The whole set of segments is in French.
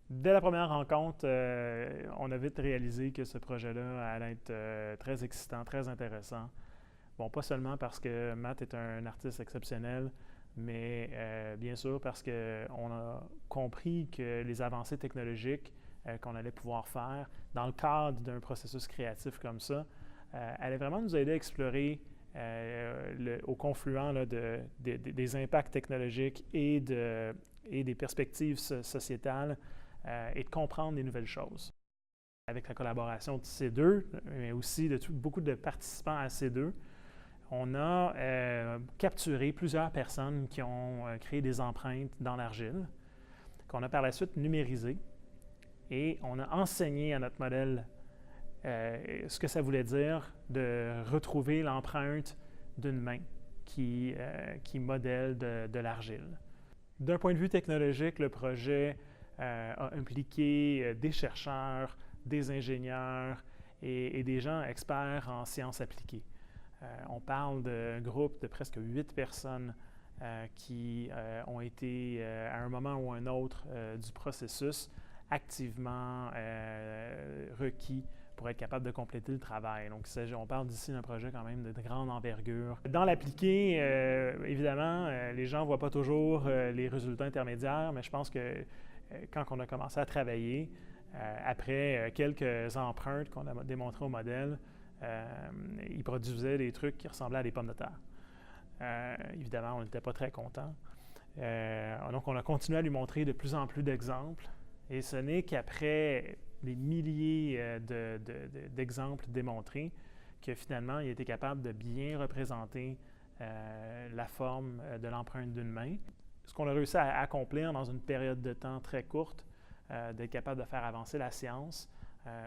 Dès la première rencontre, on a vite réalisé que ce projet-là allait être très excitant, très intéressant. Bon, pas seulement parce que Matt est un artiste exceptionnel, mais bien sûr parce qu'on a compris que les avancées technologiques qu'on allait pouvoir faire dans le cadre d'un processus créatif comme ça allaient vraiment nous aider à explorer au confluent là, des impacts technologiques et des perspectives sociétales et de comprendre des nouvelles choses. Avec la collaboration de C2, mais aussi de beaucoup de participants à C2, on a capturé plusieurs personnes qui ont créé des empreintes dans l'argile, qu'on a par la suite numérisées, et on a enseigné à notre modèle ce que ça voulait dire de retrouver l'empreinte d'une main qui modèle de l'argile. D'un point de vue technologique, le projet a impliqué des chercheurs, des ingénieurs et des gens experts en sciences appliquées. On parle d'un groupe de presque 8 personnes qui ont été, à un moment ou un autre du processus, activement requis pour être capable de compléter le travail. Donc, on parle d'ici d'un projet quand même de grande envergure. Dans l'appliqué, évidemment, les gens ne voient pas toujours les résultats intermédiaires, mais je pense que quand on a commencé à travailler, après quelques empreintes qu'on a démontrées au modèle, ils produisaient des trucs qui ressemblaient à des pommes de terre. Évidemment, on n'était pas très contents. Donc, on a continué à lui montrer de plus en plus d'exemples. Et ce n'est qu'après des milliers d'exemples démontrés que finalement, il a été capable de bien représenter la forme de l'empreinte d'une main. Ce qu'on a réussi à accomplir dans une période de temps très courte, d'être capable de faire avancer la science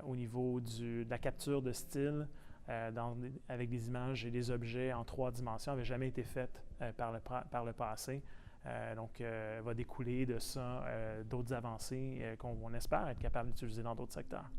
au niveau de la capture de style avec des images et des objets en 3 dimensions n'avait jamais été faite par le passé. Donc, va découler de ça d'autres avancées qu'on espère être capable d'utiliser dans d'autres secteurs.